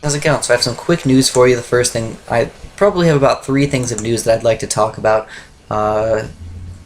How's it going? So I have some quick news for you. The first thing, I probably have about 3 things of news that I'd like to talk about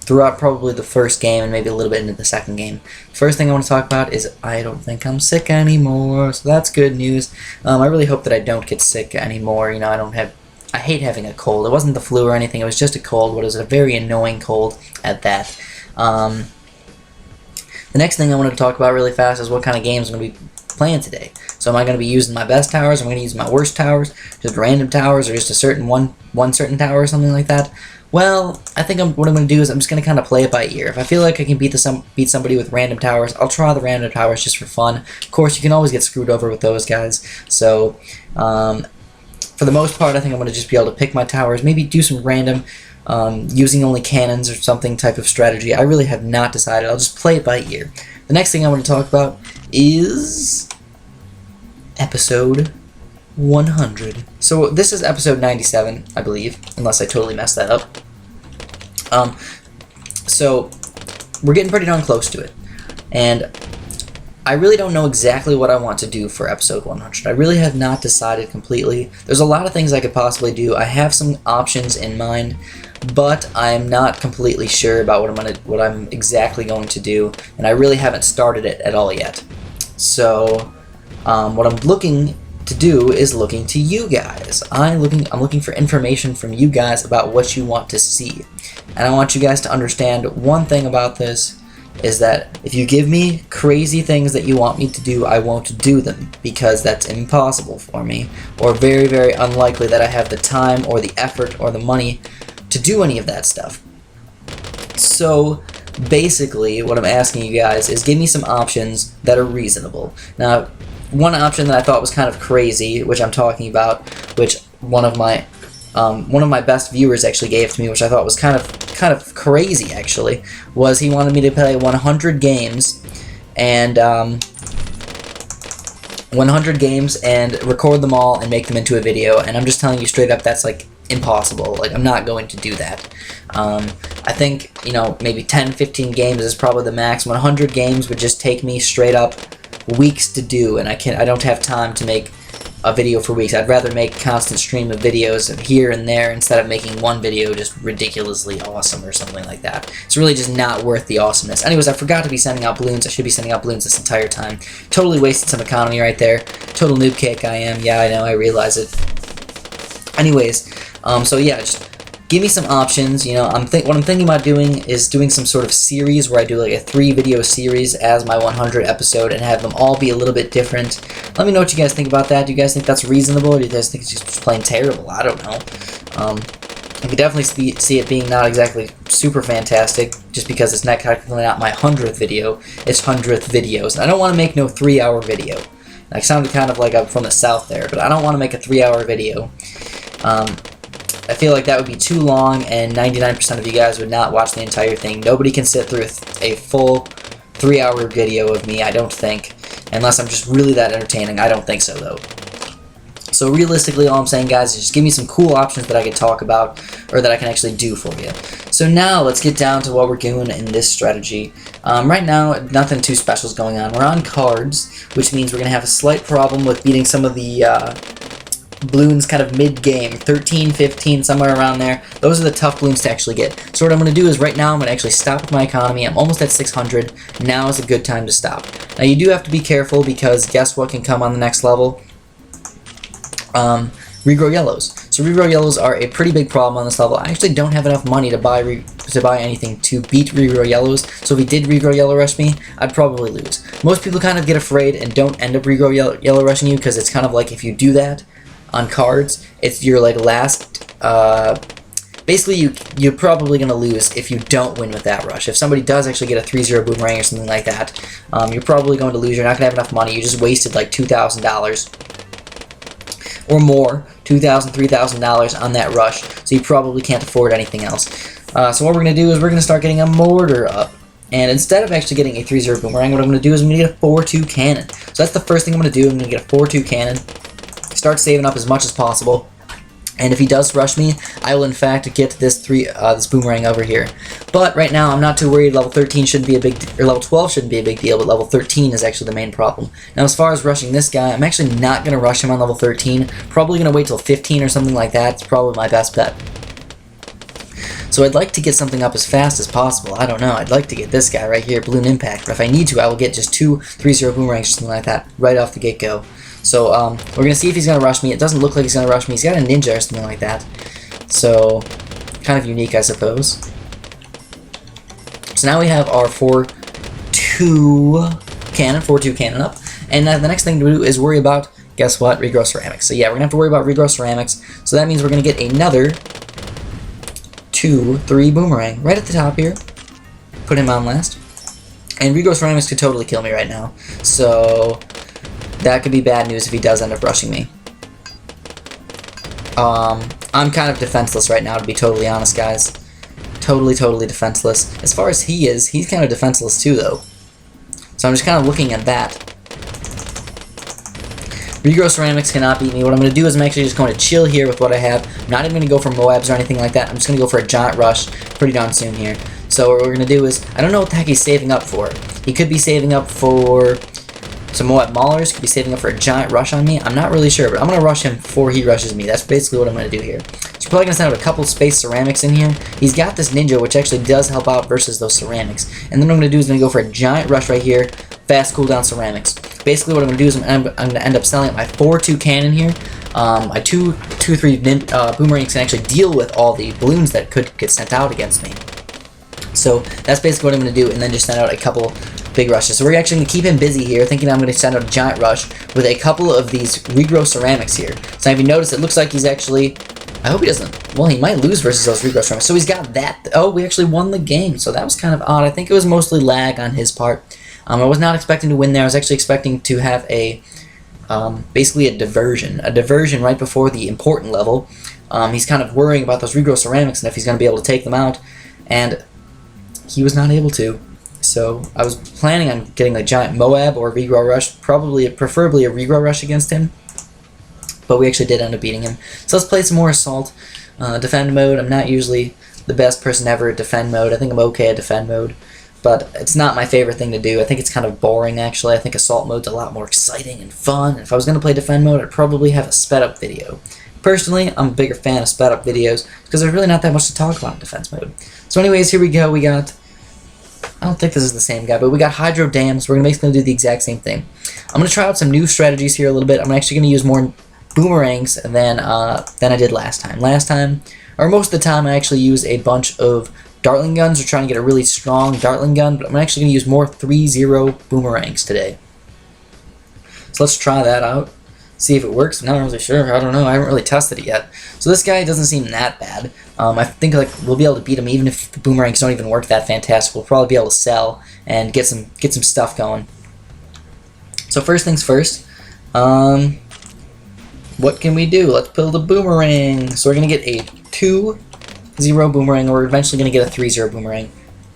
throughout probably the first game and maybe a little bit into the second game. First thing I want to talk about is I don't think I'm sick anymore, so that's good news. I really hope that I don't get sick anymore. You know, I hate having a cold. It wasn't the flu or anything, it was just a cold, but it was a very annoying cold at that. The next thing I wanted to talk about really fast is what kind of games I'm going to be playing today. So am I going to be using my best towers? Am I going to use my worst towers? Just random towers, or just a certain one certain tower or something like that? Well, I think what I'm going to do is I'm just going to kind of play it by ear. If I feel like I can beat somebody with random towers, I'll try the random towers just for fun. Of course, you can always get screwed over with those guys. So for the most part, I think I'm going to just be able to pick my towers, maybe do some random using only cannons or something type of strategy. I really have not decided. I'll just play it by ear. The next thing I want to talk about is episode 100. So this is episode 97, I believe, unless I totally messed that up. So we're getting pretty darn close to it, and I really don't know exactly what I want to do for episode 100. I really have not decided completely. There's a lot of things I could possibly do. I have some options in mind, but I'm not completely sure about what I'm exactly going to do, and I really haven't started it at all yet. So what I'm looking to do is looking to you guys. I'm looking for information from you guys about what you want to see, and I want you guys to understand one thing about this is that if you give me crazy things that you want me to do, I won't do them, because that's impossible for me, or very, very unlikely that I have the time or the effort or the money to do any of that stuff. So basically what I'm asking you guys is give me some options that are reasonable. Now, one option that I thought was kind of crazy, which I'm talking about, which one of my best viewers actually gave to me, which I thought was kind of crazy actually, was he wanted me to play 100 games and 100 games and record them all and make them into a video, and I'm just telling you straight up, that's like impossible. Like, I'm not going to do that. I think, you know, maybe 10-15 games is probably the max. 100 games would just take me straight up weeks to do, and I don't have time to make a video for weeks. I'd rather make a constant stream of videos here and there instead of making one video just ridiculously awesome or something like that. It's really just not worth the awesomeness. Anyways, I forgot to be sending out balloons. I should be sending out balloons this entire time. Totally wasted some economy right there. Total noob cake I am. Yeah, I know, I realize it. Anyways, so yeah, just give me some options. You know, what I'm thinking about doing is doing some sort of series where I do like a 3-video series as my 100 episode and have them all be a little bit different. Let me know what you guys think about that. Do you guys think that's reasonable, or do you guys think it's just plain terrible? I don't know. I could definitely see it being not exactly super fantastic, just because it's not technically not my 100th video. It's 100th videos. And I don't want to make no 3-hour video. I sounded kind of like I'm from the south there, but I don't want to make a 3-hour video. I feel like that would be too long, and 99% of you guys would not watch the entire thing. Nobody can sit through a full 3-hour video of me, I don't think, unless I'm just really that entertaining. I don't think so, though. So realistically, all I'm saying, guys, is just give me some cool options that I can talk about, or that I can actually do for you. So now, let's get down to what we're doing in this strategy. Right now, nothing too special is going on. We're on cards, which means we're going to have a slight problem with beating some of the balloons kind of mid-game, 13, 15, somewhere around there. Those are the tough balloons to actually get. So what I'm going to do is right now I'm going to actually stop with my economy. I'm almost at 600. Now is a good time to stop. Now you do have to be careful, because guess what can come on the next level? Regrow yellows. So regrow yellows are a pretty big problem on this level. I actually don't have enough money to buy anything to beat regrow yellows. So if he did regrow yellow rush me, I'd probably lose. Most people kind of get afraid and don't end up regrow yellow rushing you, because it's kind of like if you do that on cards, it's your like last. Basically, you're probably gonna lose if you don't win with that rush. If somebody does actually get a 3-0 boomerang or something like that, you're probably going to lose. You're not gonna have enough money. You just wasted like $2,000 or more, $2,000, $3,000 on that rush. So you probably can't afford anything else. So what we're gonna do is we're gonna start getting a mortar up. And instead of actually getting a 3-0 boomerang, what I'm going to do is I'm going to get a 4-2 cannon. So that's the first thing I'm going to do. I'm going to get a 4-2 cannon. Start saving up as much as possible, and if he does rush me, I will in fact get this boomerang over here. But right now, I'm not too worried. Level 13 shouldn't be a big, or level 12 shouldn't be a big deal, but level 13 is actually the main problem. Now, as far as rushing this guy, I'm actually not going to rush him on level 13. Probably going to wait till 15 or something like that. It's probably my best bet. So I'd like to get something up as fast as possible. I don't know. I'd like to get this guy right here, Balloon Impact. But if I need to, I will get just 2 3-0 boomerangs or something like that right off the get-go. So we're going to see if he's going to rush me. It doesn't look like he's going to rush me. He's got a ninja or something like that. So, kind of unique, I suppose. So now we have our 4-2 cannon up. And the next thing to do is worry about, guess what, regrow ceramics. So yeah, we're going to have to worry about regrow ceramics. So that means we're going to get another 2-3 boomerang right at the top here. Put him on last. And regrow ceramics could totally kill me right now. So that could be bad news if he does end up rushing me. I'm kind of defenseless right now, to be totally honest, guys. Totally defenseless. As far as he is, he's kind of defenseless too, though. So I'm just kind of looking at that. Regrow ceramics cannot beat me. What I'm going to do is I'm actually just going to chill here with what I have. I'm not even going to go for Moabs or anything like that. I'm just going to go for a giant rush pretty darn soon here. So what we're going to do is, I don't know what the heck he's saving up for. He could be saving up for some Moab Maulers, could be saving up for a giant rush on me. I'm not really sure, but I'm going to rush him before he rushes me. That's basically what I'm going to do here. So we're probably going to send out a couple space ceramics in here. He's got this ninja, which actually does help out versus those ceramics. And then what I'm going to do is I'm going to go for a giant rush right here, fast cooldown ceramics. Basically what I'm going to do is I'm going to end up selling up my 4-2 cannon here. My 2-3 boomerangs can actually deal with all the balloons that could get sent out against me. So that's basically what I'm going to do, and then just send out a couple big rushes. So we're actually going to keep him busy here, thinking I'm going to send out a giant rush with a couple of these regrow ceramics here. So if you notice, it looks like he's actually, I hope he doesn't, well, he might lose versus those regrow ceramics. So he's got that. Oh, we actually won the game. So that was kind of odd. I think it was mostly lag on his part. I was not expecting to win there. I was actually expecting to have a, basically a diversion right before the important level. He's kind of worrying about those regrow ceramics and if he's going to be able to take them out, and he was not able to. So I was planning on getting a giant Moab or regrow rush, preferably a regrow rush against him, but we actually did end up beating him. So let's play some more assault. Defend mode, I'm not usually the best person ever at defend mode. I think I'm okay at defend mode, but it's not my favorite thing to do. I think it's kind of boring, actually. I think assault mode's a lot more exciting and fun. And if I was going to play defend mode, I'd probably have a sped up video. Personally, I'm a bigger fan of sped up videos because there's really not that much to talk about in defense mode. So anyways, here we go. We got, I don't think this is the same guy, but we got hydro dams. We're basically going to do the exact same thing. I'm going to try out some new strategies here a little bit. I'm actually going to use more boomerangs than I did last time. Last time, or most of the time, I actually use a bunch of Dartling guns. We're trying to get a really strong Dartling gun, but I'm actually going to use more 3-0 boomerangs today. So let's try that out. See if it works. I'm not really sure. I don't know. I haven't really tested it yet. So this guy doesn't seem that bad. I think like we'll be able to beat him even if the boomerangs don't even work that fantastic. We'll probably be able to sell and get some stuff going. So first things first. What can we do? Let's build a boomerang. So we're gonna get a 2-0 boomerang, or we're eventually gonna get a 3-0 boomerang.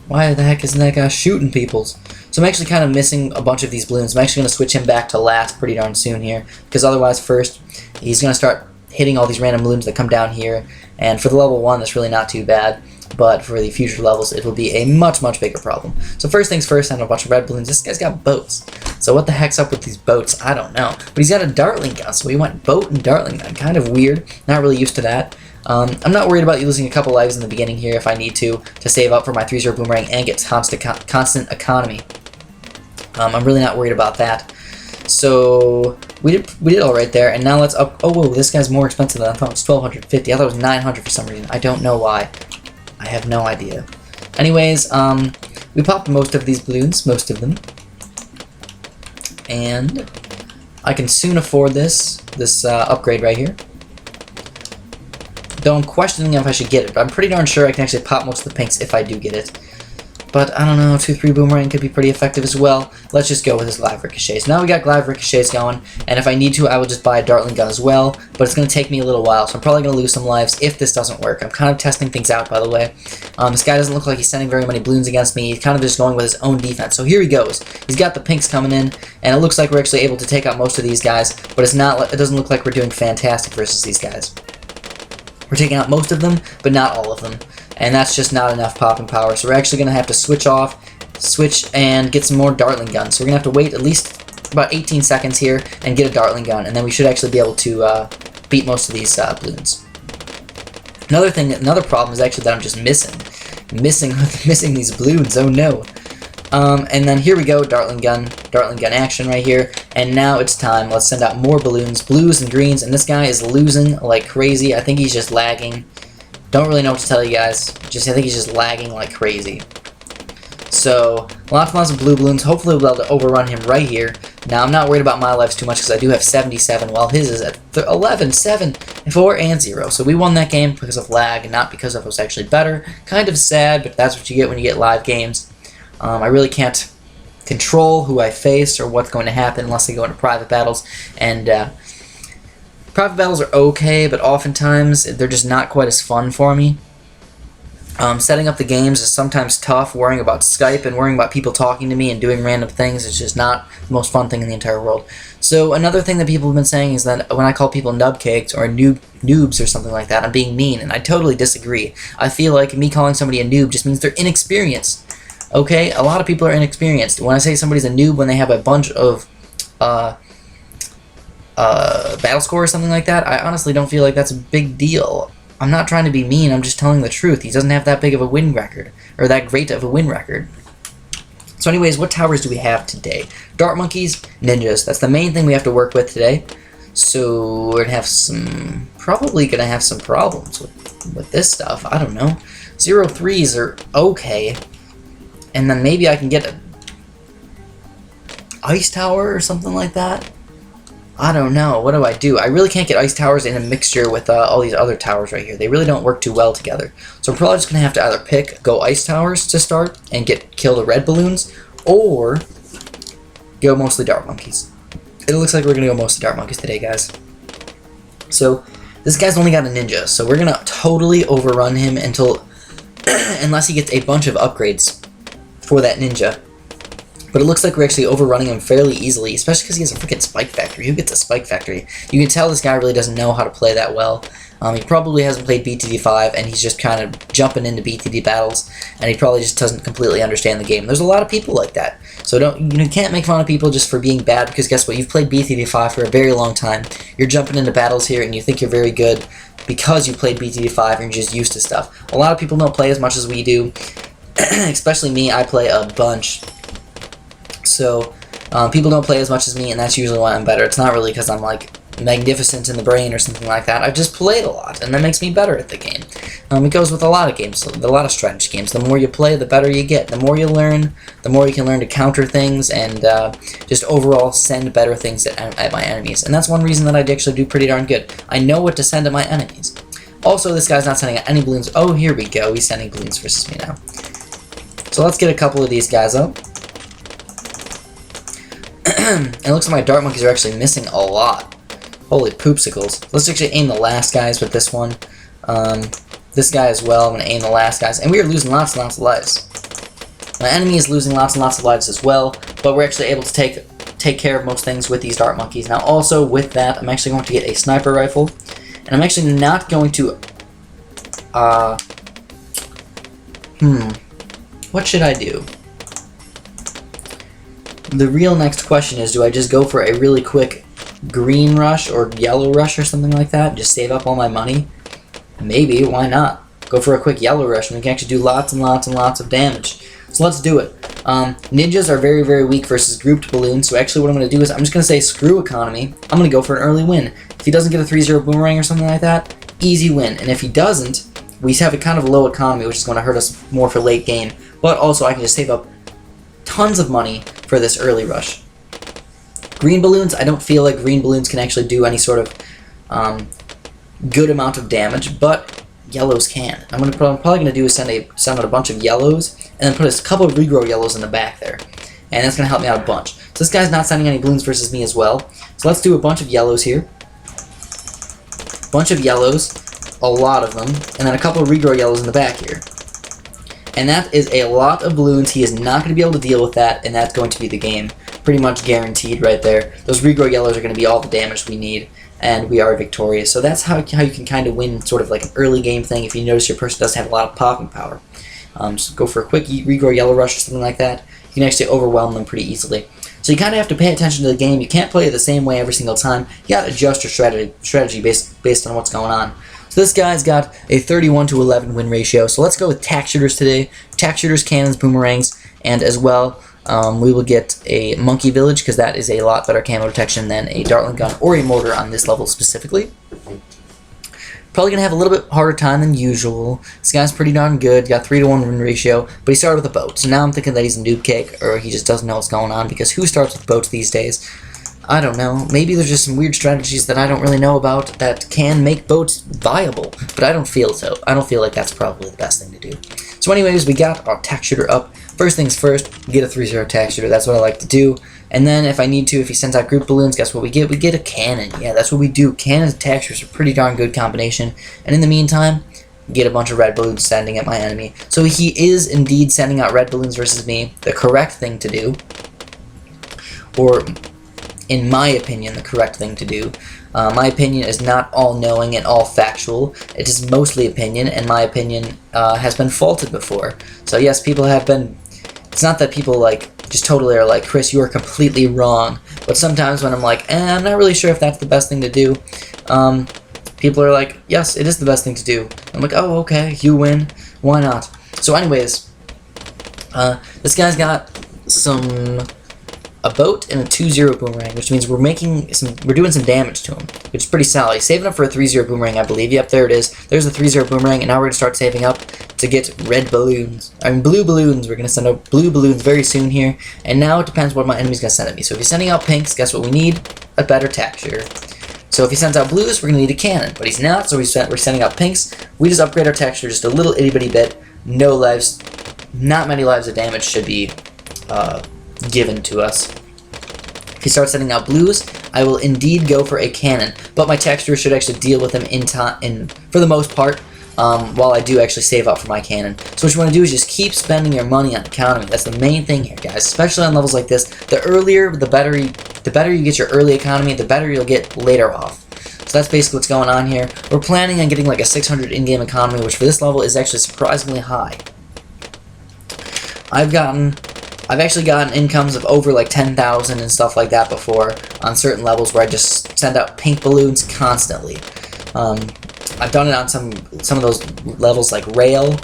Why the heck isn't that guy shooting peoples? So I'm actually kind of missing a bunch of these balloons. I'm actually going to switch him back to last pretty darn soon here, because otherwise first he's going to start hitting all these random balloons that come down here, and for the level 1 that's really not too bad, but for the future levels it will be a much bigger problem. So first things first, I have a bunch of red balloons. This guy's got boats. So what the heck's up with these boats? I don't know. But he's got a Dartling gun, so he went boat and Dartling gun. Kind of weird. Not really used to that. I'm not worried about losing a couple lives in the beginning here if I need to save up for my 3-0 boomerang and get constant economy. I'm really not worried about that. So we did all right there, and now let's up. Oh, whoa, this guy's more expensive than I thought. It's 1,250. I thought it was 900 for some reason. I don't know why. I have no idea. Anyways, we popped most of these balloons, most of them, and I can soon afford this upgrade right here. Though I'm questioning if I should get it, but I'm pretty darn sure I can actually pop most of the pinks if I do get it. But I don't know, 2-3 boomerang could be pretty effective as well. Let's just go with his live ricochets. Now we got live ricochets going, and if I need to, I will just buy a Dartling gun as well, but it's going to take me a little while, so I'm probably going to lose some lives if this doesn't work. I'm kind of testing things out, by the way. This guy doesn't look like he's sending very many balloons against me. He's kind of just going with his own defense. So here he goes. He's got the pinks coming in, and it looks like we're actually able to take out most of these guys, but it doesn't look like we're doing fantastic versus these guys. We're taking out most of them, but not all of them. and that's just not enough popping power. So we're actually going to have to switch and get some more Dartling guns. So we're going to have to wait at least about 18 seconds here and get a Dartling gun, and then we should actually be able to beat most of these balloons. Another problem is actually that I'm just missing these balloons. Oh no. And then here we go, Dartling gun action right here. And now it's time. Let's send out more balloons, blues and greens. And this guy is losing like crazy. I think he's just lagging. Don't really know what to tell you guys. I think he's just lagging like crazy. So lots and lots of blue balloons. Hopefully we'll be able to overrun him right here. Now I'm not worried about my lives too much because I do have 77, while his is at 11, 7, 4, and 0. So we won that game because of lag and not because of us actually better. Kind of sad, but that's what you get when you get live games. I really can't control who I face or what's going to happen unless I go into private battles. And private battles are okay, but oftentimes they're just not quite as fun for me. Setting up the games is sometimes tough. Worrying about Skype and worrying about people talking to me and doing random things is just not the most fun thing in the entire world. So another thing that people have been saying is that when I call people nubcakes or noobs or something like that, I'm being mean, and I totally disagree. I feel like me calling somebody a noob just means they're inexperienced. Okay, a lot of people are inexperienced. When I say somebody's a noob when they have a bunch of battle score or something like that, I honestly don't feel like that's a big deal. I'm not trying to be mean, I'm just telling the truth. He doesn't have that big of a win record, or that great of a win record. So anyways, what towers do we have today? Dart monkeys, ninjas. That's the main thing we have to work with today. So we're gonna have probably gonna have some problems with this stuff. I don't know. 0-3s are okay. And then maybe I can get a ice tower or something like that. I don't know. What do I do? I really can't get ice towers in a mixture with all these other towers right here. They really don't work too well together. So I'm probably just going to have to either go ice towers to start and kill the red balloons, or go mostly dart monkeys. It looks like we're going to go mostly dart monkeys today, guys. So this guy's only got a ninja, so we're going to totally overrun him unless he gets a bunch of upgrades for that ninja. But it looks like we're actually overrunning him fairly easily, especially because he has a freaking spike factory. Who gets a spike factory? You can tell this guy really doesn't know how to play that well. He probably hasn't played BTD 5, and he's just kind of jumping into BTD battles, and he probably just doesn't completely understand the game. There's a lot of people like that. So you can't make fun of people just for being bad, because guess what? You've played BTD 5 for a very long time. You're jumping into battles here, and you think you're very good because you played BTD 5 and you're just used to stuff. A lot of people don't play as much as we do, especially me. I play a bunch. So people don't play as much as me, and that's usually why I'm better. It's not really because I'm like magnificent in the brain or something like that. I've just played a lot, and that makes me better at the game. It goes with a lot of games, a lot of strategy games. The more you play, the better you get. The more you learn, the more you can learn to counter things and just overall send better things at my enemies. And that's one reason that I actually do pretty darn good. I know what to send at my enemies. Also, this guy's not sending any balloons. Oh, here we go. He's sending balloons versus me now. So let's get a couple of these guys up. It looks like my dart monkeys are actually missing a lot. Holy poopsicles. Let's actually aim the last guys with this one. This guy as well. I'm going to aim the last guys. And we are losing lots and lots of lives. My enemy is losing lots and lots of lives as well. But we're actually able to take care of most things with these dart monkeys. Now also with that, I'm actually going to get a sniper rifle. And I'm actually not going to... What should I do? The real next question is, do I just go for a really quick green rush or yellow rush or something like that? Just save up all my money? Maybe, why not? Go for a quick yellow rush and we can actually do lots and lots and lots of damage. So let's do it. Ninjas are very, very weak versus grouped balloons, so actually what I'm going to do is I'm just going to say screw economy. I'm going to go for an early win. If he doesn't get a 3-0 boomerang or something like that, easy win. And if he doesn't, we have a kind of low economy, which is going to hurt us more for late game. But also I can just save up tons of money for this early rush. Green balloons, I don't feel like green balloons can actually do any sort of good amount of damage, but yellows can. What I'm probably going to do is send out a bunch of yellows, and then put a couple of regrow yellows in the back there. And that's going to help me out a bunch. So this guy's not sending any balloons versus me as well. So let's do a bunch of yellows here. Bunch of yellows, a lot of them, and then a couple of regrow yellows in the back here. And that is a lot of balloons. He is not going to be able to deal with that, and that's going to be the game. Pretty much guaranteed right there. Those regrow yellows are going to be all the damage we need. and we are victorious. So that's how you can kind of win sort of like an early game thing if you notice your person doesn't have a lot of popping power. Just go for a quick regrow Yellow Rush or something like that. You can actually overwhelm them pretty easily. So you kind of have to pay attention to the game. You can't play it the same way every single time. You got to adjust your strategy based on what's going on. So this guy's got a 31-11 win ratio. So let's go with tack shooters today. Tack shooters, cannons, boomerangs, and as well we will get a monkey village because that is a lot better camo protection than a dartling gun or a mortar on this level specifically. Probably going to have a little bit harder time than usual. This guy's pretty darn good. Got 3-to-1 win ratio, but he started with a boat. So now I'm thinking that he's a noob cake, or he just doesn't know what's going on, because who starts with boats these days? I don't know. Maybe there's just some weird strategies that I don't really know about that can make boats viable, but I don't feel so. I don't feel like that's probably the best thing to do. So anyways, we got our tack shooter up. First things first, get a 3-0 tack shooter. That's what I like to do. And then if I need to, if he sends out group balloons, guess what we get? We get a cannon. Yeah, that's what we do. Cannons and tack shooters are a pretty darn good combination. And in the meantime, get a bunch of red balloons sending at my enemy. So he is indeed sending out red balloons versus me. The correct thing to do. Or, in my opinion, the correct thing to do. My opinion is not all-knowing and all-factual. It is mostly opinion, and my opinion has been faulted before. So yes, people have been... It's not that people just totally are like, Chris, you are completely wrong. But sometimes when I'm like, I'm not really sure if that's the best thing to do, people are like, yes, it is the best thing to do. I'm like, oh, okay, you win. Why not? So anyways, this guy's got a boat and a 2-0 boomerang, which means we're doing some damage to him, which is pretty solid. He's saving up for a 3-0 boomerang, I believe. Yep, there it is. There's a 3-0 boomerang, and now we're going to start saving up to get red balloons. I mean, blue balloons. We're going to send out blue balloons very soon here, and now it depends what my enemy's going to send at me. So if he's sending out pinks, guess what we need? A better tack shooter. So if he sends out blues, we're going to need a cannon, but he's not, so we're sending out pinks. We just upgrade our tack shooter just a little itty-bitty bit. No lives, not many lives of damage should be given to us. If he starts sending out blues, I will indeed go for a cannon, but my tack shooter should actually deal with him for the most part, while I do actually save up for my cannon. So what you want to do is just keep spending your money on economy. That's the main thing here, guys, especially on levels like this. The earlier, the better you get your early economy, the better you'll get later off. So that's basically what's going on here. We're planning on getting like a 600 in-game economy, which for this level is actually surprisingly high. I've actually gotten incomes of over like 10,000 and stuff like that before on certain levels where I just send out pink balloons constantly. I've done it on some of those levels like Rail,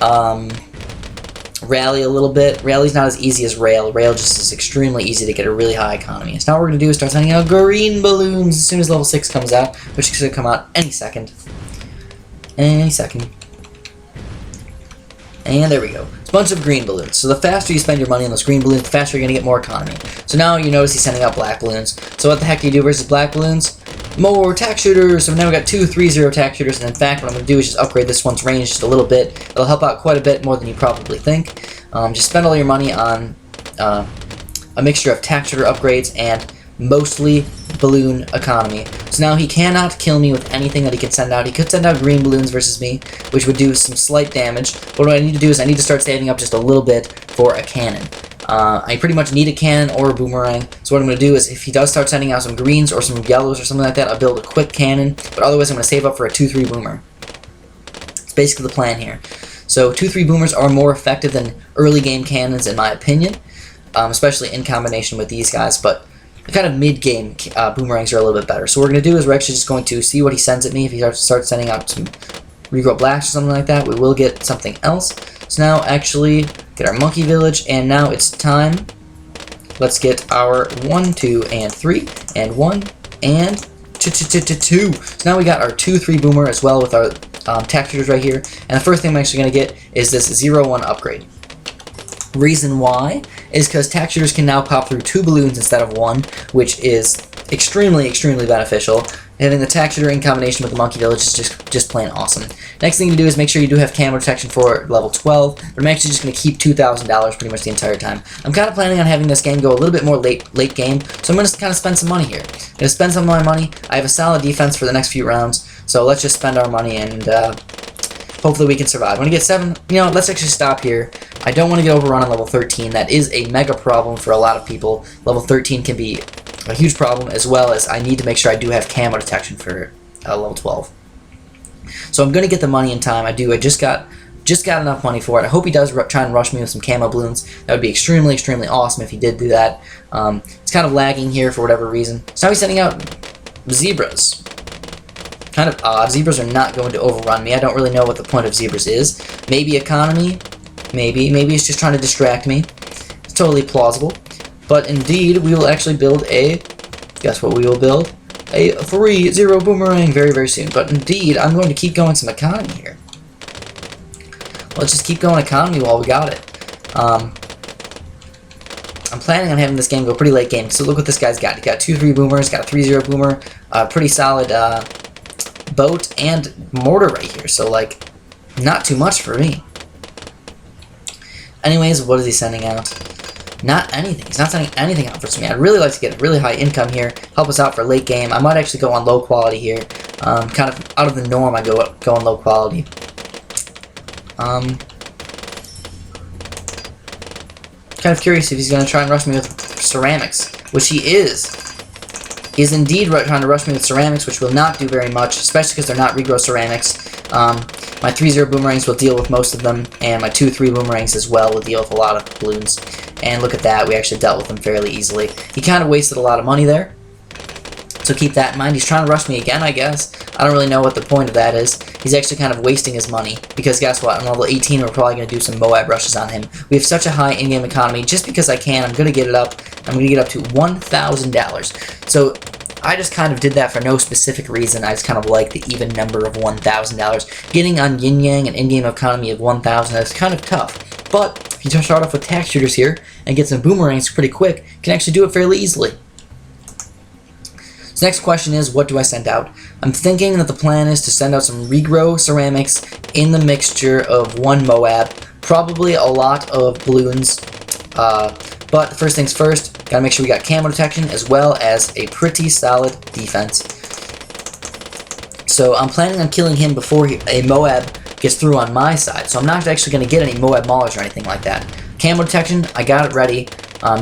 Rally a little bit. Rally's not as easy as Rail. Rail just is extremely easy to get a really high economy. So now what we're going to do is start sending out green balloons as soon as level 6 comes out, which is going to come out any second. Any second. And there we go. It's a bunch of green balloons. So the faster you spend your money on those green balloons, the faster you're going to get more economy. So now you notice he's sending out black balloons. So what the heck do you do versus black balloons? More tack shooters. So now we've got 2 3-0 tack shooters. And in fact, what I'm going to do is just upgrade this one's range just a little bit. It'll help out quite a bit more than you probably think. Just spend all your money on a mixture of tack shooter upgrades and mostly balloon economy. So now he cannot kill me with anything that he can send out. He could send out green balloons versus me, which would do some slight damage. But what I need to do is I need to start saving up just a little bit for a cannon. I pretty much need a cannon or a boomerang. So what I'm going to do is if he does start sending out some greens or some yellows or something like that, I'll build a quick cannon. But otherwise I'm going to save up for a 2-3 boomer. It's basically the plan here. So 2-3 boomers are more effective than early game cannons in my opinion, especially in combination with these guys. But the kind of mid-game boomerangs are a little bit better. So what we're going to do is we're actually just going to see what he sends at me. If he starts sending out some regrow blacks or something like that, we will get something else. So now actually get our monkey village, and now it's time. Let's get our 1, 2, and 3, and 1, and 2. So now we got our 2-3 boomer as well with our tack shooters right here. And the first thing I'm actually going to get is this 0-1 upgrade. Reason why is because tack shooters can now pop through 2 balloons instead of 1, which is extremely, extremely beneficial. Having the tack shooter in combination with the monkey village is just plain awesome. Next thing to do is make sure you do have camo protection for level 12, but I'm actually just going to keep $2,000 pretty much the entire time. I'm kind of planning on having this game go a little bit more late game, so I'm going to kind of spend some money here. I'm going to spend some of my money. I have a solid defense for the next few rounds, so let's just spend our money and hopefully we can survive. When you get 7, let's actually stop here. I don't want to get overrun on level 13. That is a mega problem for a lot of people. Level 13 can be a huge problem, as well as I need to make sure I do have camo detection for level 12. So I'm going to get the money in time. I just got enough money for it. I hope he does try and rush me with some camo balloons. That would be extremely, extremely awesome if he did do that. It's kind of lagging here for whatever reason. So now he's sending out zebras. Kind of odd. Zebras are not going to overrun me. I don't really know what the point of zebras is. Maybe economy. Maybe it's just trying to distract me. It's totally plausible. But indeed, we will actually build a... Guess what we will build? A 3-0 boomerang very, very soon. But indeed, I'm going to keep going some economy here. Let's just keep going economy while we got it. I'm planning on having this game go pretty late game. So look what this guy's got. He got 2-3 boomers, got a 3-0 boomer, pretty solid boat and mortar right here. So like, not too much for me. Anyways, what is he sending out? Not anything. He's not sending anything out for me. I'd really like to get a really high income here, help us out for late game. I might actually go on low quality here. Kind of out of the norm, I go on low quality. Kind of curious if he's going to try and rush me with ceramics, which he is. He is indeed trying to rush me with ceramics, which will not do very much, especially because they're not regrow ceramics. My 3-0 boomerangs will deal with most of them, and my 2-3 boomerangs as well will deal with a lot of balloons. And look at that, we actually dealt with them fairly easily. He kind of wasted a lot of money there, so keep that in mind. He's trying to rush me again, I guess. I don't really know what the point of that is. He's actually kind of wasting his money, because guess what? On level 18, we're probably going to do some Moab rushes on him. We have such a high in-game economy. Just because I can, I'm going to get it up. I'm going to get up to $1,000. So I just kind of did that for no specific reason. I just kind of like the even number of $1,000. Getting on Yin Yang an in-game economy of 1,000 is kind of tough. But if you start off with tack shooters here and get some boomerangs pretty quick, you can actually do it fairly easily. So next question is, what do I send out? I'm thinking that the plan is to send out some regrow ceramics in the mixture of one Moab, probably a lot of balloons, but first things first, gotta make sure we got camo detection as well as a pretty solid defense. So I'm planning on killing him before a Moab gets through on my side, so I'm not actually going to get any Moab maulers or anything like that. Camo detection, I got it ready.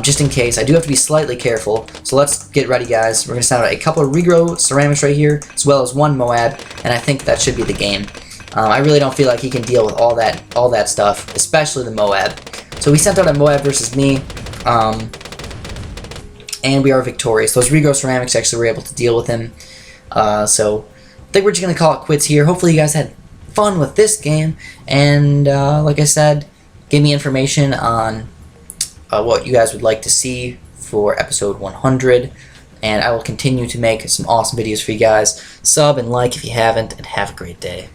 Just in case. I do have to be slightly careful, so let's get ready, guys. We're going to send out a couple of regrow ceramics right here, as well as one Moab, and I think that should be the game. I really don't feel like he can deal with all that stuff, especially the Moab. So we sent out a Moab versus me, and we are victorious. Those regrow ceramics actually were able to deal with him, so I think we're just going to call it quits here. Hopefully you guys had fun with this game, and like I said, give me information on what you guys would like to see for episode 100, and I will continue to make some awesome videos for you guys. Sub and like if you haven't, and have a great day.